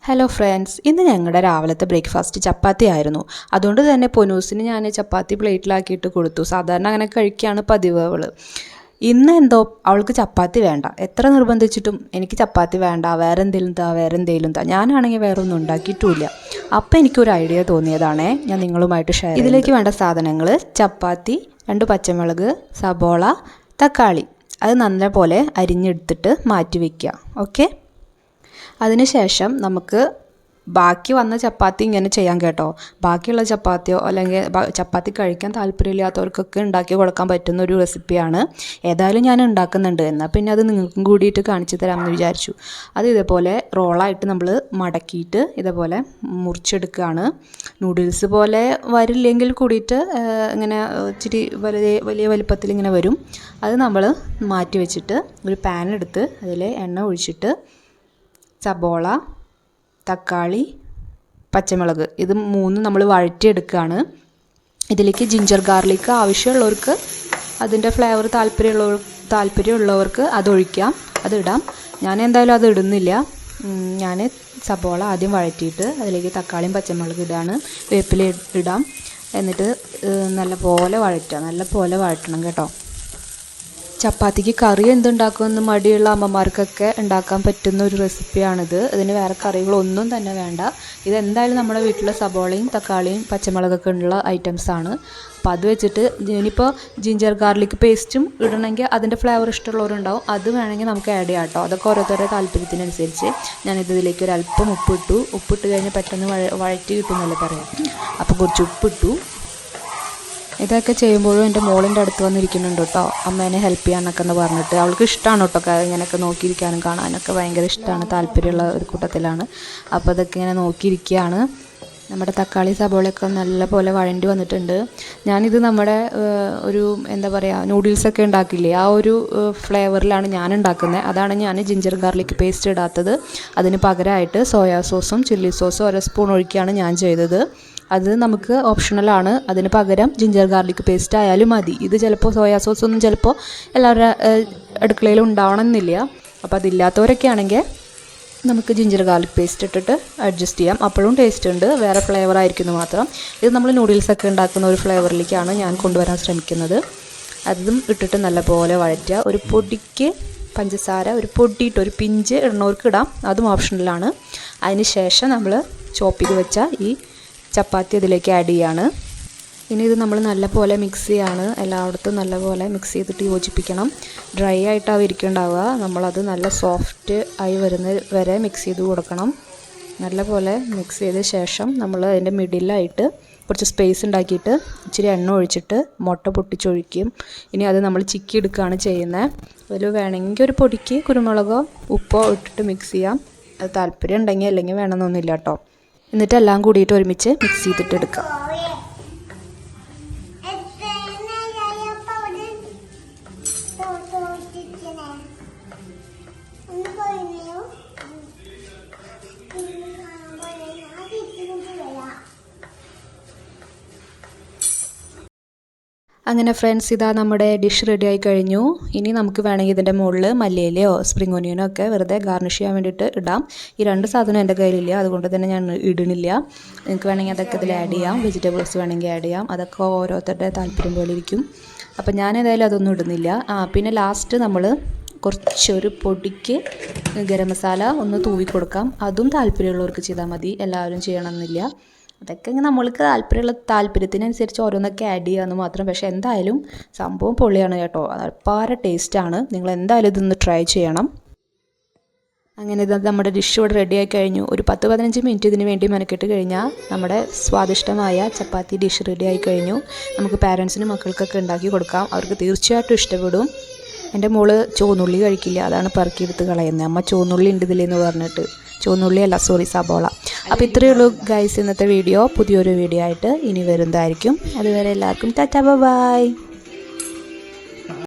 Hello friends, ഇന്ന് ഞങ്ങളുടെ രാവിലത്തെ ബ്രേക്ക്ഫാസ്റ്റ് ചപ്പാത്തി ആയിരുന്നു. അതുകൊണ്ട് തന്നെ പൊനൂസിന് ഞാൻ ചപ്പാത്തി പ്ലേറ്റിലാക്കിയിട്ട് കൊടുത്തു. സാധാരണ അങ്ങനെ കഴിക്കുകയാണ് പതിവ് അവൾ. ഇന്ന് എന്തോ അവൾക്ക് ചപ്പാത്തി വേണ്ട. എത്ര നിർബന്ധിച്ചിട്ടും എനിക്ക് ചപ്പാത്തി വേണ്ട, വേറെ എന്തെങ്കിലും താ. ഞാനാണെങ്കിൽ വേറെ ഒന്നും ഉണ്ടാക്കിയിട്ടുമില്ല. അപ്പം എനിക്കൊരു ഐഡിയ തോന്നിയതാണേ, ഞാൻ നിങ്ങളുമായിട്ട് ഷെയർ. ഇതിലേക്ക് വേണ്ട സാധനങ്ങൾ: ചപ്പാത്തി, 2 പച്ചമുളക്, സബോള, തക്കാളി. അത് നല്ലപോലെ അരിഞ്ഞെടുത്തിട്ട് മാറ്റി വയ്ക്കുക. ഓക്കെ. അതിനുശേഷം നമുക്ക് ബാക്കി വന്ന ചപ്പാത്തി ഇങ്ങനെ ചെയ്യാൻ കേട്ടോ. ബാക്കിയുള്ള ചപ്പാത്തിയോ അല്ലെങ്കിൽ ചപ്പാത്തി കഴിക്കാൻ താല്പര്യമില്ലാത്തവർക്കൊക്കെ ഉണ്ടാക്കി കൊടുക്കാൻ പറ്റുന്ന ഒരു റെസിപ്പിയാണ്. ഏതായാലും ഞാൻ ഉണ്ടാക്കുന്നുണ്ട്, എന്നാൽ പിന്നെ അത് നിങ്ങൾക്കും കൂടിയിട്ട് കാണിച്ചു തരാമെന്ന് വിചാരിച്ചു. അത് ഇതേപോലെ റോളായിട്ട് നമ്മൾ മടക്കിയിട്ട് ഇതേപോലെ മുറിച്ചെടുക്കുകയാണ്. നൂഡിൽസ് പോലെ വരില്ലെങ്കിൽ കൂടിയിട്ട് ഇങ്ങനെ ഇച്ചിരി വലിയ വലിപ്പത്തിൽ ഇങ്ങനെ വരും. അത് നമ്മൾ മാറ്റി വെച്ചിട്ട് ഒരു പാൻ എടുത്ത് അതിൽ എണ്ണ ഒഴിച്ചിട്ട് സബോള, തക്കാളി, പച്ചമുളക് ഇത് 3 നമ്മൾ വഴറ്റിയെടുക്കുകയാണ്. ഇതിലേക്ക് ജിഞ്ചർ ഗാർലിക്ക് ആവശ്യമുള്ളവർക്ക്, അതിൻ്റെ ഫ്ലേവർ താല്പര്യമുള്ളവർക്ക് അതൊഴിക്കാം, അതിടാം. ഞാൻ എന്തായാലും അത് ഇടുന്നില്ല. ഞാൻ സബോള ആദ്യം വഴറ്റിയിട്ട് അതിലേക്ക് തക്കാളിയും പച്ചമുളക് ഇടാണ്. വേപ്പില ഇടാം. എന്നിട്ട് നല്ലപോലെ വഴറ്റണം കേട്ടോ. ചപ്പാത്തിക്ക് കറി എന്തുണ്ടാക്കുമെന്ന് മടിയുള്ള അമ്മമാർക്കൊക്കെ ഉണ്ടാക്കാൻ പറ്റുന്ന ഒരു റെസിപ്പിയാണിത്. ഇതിന് വേറെ കറികളൊന്നും തന്നെ വേണ്ട. ഇതെന്തായാലും നമ്മുടെ വീട്ടിൽ സബോളയും തക്കാളിയും പച്ചമുളകൊക്കെ ഉള്ള ഐറ്റംസാണ്. അപ്പോൾ അത് വെച്ചിട്ട് ഇനിയിപ്പോൾ ജിഞ്ചർ ഗാർലിക് പേസ്റ്റും ഇടണമെങ്കിൽ അതിൻ്റെ ഫ്ലേവർ ഇഷ്ടമുള്ളവരുണ്ടാവും, അത് വേണമെങ്കിൽ നമുക്ക് ആഡ് ചെയ്യാം കേട്ടോ. അതൊക്കെ ഓരോരുത്തരുടെ താല്പര്യത്തിനനുസരിച്ച്. ഞാനിതിലേക്ക് ഒരു അല്പം ഉപ്പിട്ട് കഴിഞ്ഞാൽ പെട്ടെന്ന് വഴറ്റി കിട്ടുമെന്നല്ലേ പറയാം. അപ്പോൾ കുറച്ച് ഉപ്പിട്ടു. ഇതൊക്കെ ചെയ്യുമ്പോഴും എൻ്റെ മോളിൻ്റെ അടുത്ത് വന്നിരിക്കുന്നുണ്ട് കേട്ടോ, അമ്മേനെ ഹെൽപ്പ് ചെയ്യാനൊക്കെ എന്ന് പറഞ്ഞിട്ട്. അവൾക്ക് ഇഷ്ടമാണ് കേട്ടോ ഇങ്ങനെയൊക്കെ നോക്കിയിരിക്കാനും കാണാനൊക്കെ ഭയങ്കര ഇഷ്ടമാണ്, താല്പര്യമുള്ള ഒരു കൂട്ടത്തിലാണ്. അപ്പോൾ അതൊക്കെ ഇങ്ങനെ നോക്കിയിരിക്കുകയാണ്. നമ്മുടെ തക്കാളി സബോളയൊക്കെ നല്ലപോലെ വഴണ്ടി വന്നിട്ടുണ്ട്. ഞാനിത് നമ്മുടെ ഒരു എന്താ പറയുക, നൂഡിൽസൊക്കെ ഉണ്ടാക്കില്ലേ, ആ ഒരു ഫ്ലേവറിലാണ് ഞാൻ ഉണ്ടാക്കുന്നത്. അതാണ് ഞാൻ ജിഞ്ചർ ഗാർലിക് പേസ്റ്റ് ഇടാത്തത്. അതിന് പകരമായിട്ട് സോയാ സോസും ചില്ലി സോസും 1 സ്പൂൺ ഒഴിക്കുകയാണ് ഞാൻ ചെയ്തത്. അത് നമുക്ക് ഓപ്ഷണലാണ്. അതിന് പകരം ജിഞ്ചർ ഗാർലിക് പേസ്റ്റ് ആയാലും മതി. ഇത് ചിലപ്പോൾ സോയാ സോസൊന്നും ചിലപ്പോൾ എല്ലാവരുടെ അടുക്കളയിലും ഉണ്ടാവണമെന്നില്ല. അപ്പോൾ അതില്ലാത്തവരൊക്കെ ആണെങ്കിൽ നമുക്ക് ജിഞ്ചർ ഗാർലിക് പേസ്റ്റ് ഇട്ടിട്ട് അഡ്ജസ്റ്റ് ചെയ്യാം. അപ്പോഴും ടേസ്റ്റ് ഉണ്ട്, വേറെ ഫ്ലേവർ ആയിരിക്കുന്നു മാത്രം. ഇത് നമ്മൾ നൂഡിൽസൊക്കെ ഉണ്ടാക്കുന്ന ഒരു ഫ്ലേവറിലേക്കാണ് ഞാൻ കൊണ്ടുവരാൻ ശ്രമിക്കുന്നത്. അതും ഇട്ടിട്ട് നല്ലപോലെ വഴറ്റുക. ഒരു പൊടിക്ക് പഞ്ചസാര ഒരു പിഞ്ച് ഇടുന്നവർക്ക് ഇടാം, അതും ഓപ്ഷണലാണ്. അതിന് ശേഷം നമ്മൾ ചോപ്പ് ചെയ്ത് വെച്ച ഈ ചപ്പാത്തി അതിലേക്ക് ആഡ് ചെയ്യാണ്. ഇനി ഇത് നമ്മൾ നല്ലപോലെ മിക്സ് ചെയ്യാണ്. എല്ലായിടത്തും നല്ലപോലെ മിക്സ് ചെയ്തിട്ട് യോജിപ്പിക്കണം. ഡ്രൈ ആയിട്ടാവും ഇരിക്കുന്നുണ്ടാവുക. നമ്മളത് നല്ല സോഫ്റ്റ് ആയി വരുന്ന വരെ മിക്സ് ചെയ്ത് കൊടുക്കണം. നല്ലപോലെ മിക്സ് ചെയ്ത ശേഷം നമ്മൾ അതിൻ്റെ മിഡിലായിട്ട് കുറച്ച് സ്പേസ് ഉണ്ടാക്കിയിട്ട് ഇച്ചിരി എണ്ണ ഒഴിച്ചിട്ട് മുട്ട പൊട്ടിച്ചൊഴിക്കും. ഇനി അത് നമ്മൾ ചിക്കി എടുക്കുകയാണ് ചെയ്യുന്നത്. അതിൽ വേണമെങ്കിൽ ഒരു പൊടിക്ക് കുരുമുളകോ ഉപ്പോ ഇട്ടിട്ട് മിക്സ് ചെയ്യാം. അത് താല്പര്യം ഉണ്ടെങ്കിൽ, അല്ലെങ്കിൽ വേണമെന്നൊന്നുമില്ല കേട്ടോ. എന്നിട്ട് എല്ലാം കൂടിയിട്ട് ഒരുമിച്ച് മിക്സ് ചെയ്തിട്ട് എടുക്കാം. അങ്ങനെ ഫ്രണ്ട്സ്, ഇതാ നമ്മുടെ ഡിഷ് റെഡി ആയി കഴിഞ്ഞു. ഇനി നമുക്ക് വേണമെങ്കിൽ ഇതിൻ്റെ മുകളിൽ മല്ലിയിലയോ സ്പ്രിംഗ് ഒനിയനോ ഒക്കെ വെറുതെ ഗാർണിഷ് ചെയ്യാൻ വേണ്ടിയിട്ട് ഇടാം. ഈ 2 സാധനം എൻ്റെ കയ്യിലില്ല, അതുകൊണ്ട് തന്നെ ഞാൻ ഇടുന്നില്ല. നിങ്ങൾക്ക് വേണമെങ്കിൽ അതൊക്കെ ഇതിൽ ആഡ് ചെയ്യാം. വെജിറ്റബിൾസ് വേണമെങ്കിൽ ആഡ് ചെയ്യാം. അതൊക്കെ ഓരോരുത്തരുടെ താല്പര്യം പോലെ ഇരിക്കും. അപ്പം ഞാൻ ഏതായാലും അതൊന്നും ഇടുന്നില്ല. പിന്നെ ലാസ്റ്റ് നമ്മൾ കുറച്ചൊരു പൊടിക്ക് ഗരം മസാല ഒന്ന് തൂവി കൊടുക്കാം. അതും താല്പര്യമുള്ളവർക്ക് ചെയ്താൽ മതി, എല്ലാവരും ചെയ്യണമെന്നില്ല. അതൊക്കെ നമ്മൾക്ക് താല്പര്യത്തിനനുസരിച്ച് ഓരോന്നൊക്കെ ആഡ് ചെയ്യാമെന്ന് മാത്രം. പക്ഷേ എന്തായാലും സംഭവം പൊളിയാണ് കേട്ടോ, അപ്പാര ടേസ്റ്റാണ്. നിങ്ങൾ എന്തായാലും ഇതൊന്ന് ട്രൈ ചെയ്യണം. അങ്ങനെ ഇത് നമ്മുടെ ഡിഷ് ഇവിടെ റെഡി ആയി കഴിഞ്ഞു. ഒരു 10-15 മിനിറ്റ് ഇതിന് വേണ്ടി മെനക്കെട്ട് കഴിഞ്ഞാൽ നമ്മുടെ സ്വാദിഷ്ടമായ ചപ്പാത്തി ഡിഷ് റെഡി ആയി കഴിഞ്ഞു. നമുക്ക് പാരൻസിനും മക്കൾക്കൊക്കെ ഉണ്ടാക്കി കൊടുക്കാം, അവർക്ക് തീർച്ചയായിട്ടും ഇഷ്ടപ്പെടും. എൻ്റെ മോള് ചുവന്നുള്ളി കഴിക്കില്ല, അതാണ് പെറുക്കിയെടുത്ത് കളയുന്നത്. അമ്മ ചുവന്നുള്ളി ഉണ്ട് ഇതിലെന്ന് പറഞ്ഞിട്ട്. സബോള. അപ്പോൾ ഇത്രയേ ഉള്ളൂ ഗൈസ് ഇന്നത്തെ വീഡിയോ. പുതിയൊരു വീഡിയോ ആയിട്ട് ഇനി വരുന്നതായിരിക്കും. അതുവരെ എല്ലാവർക്കും ടാറ്റാ ബൈ.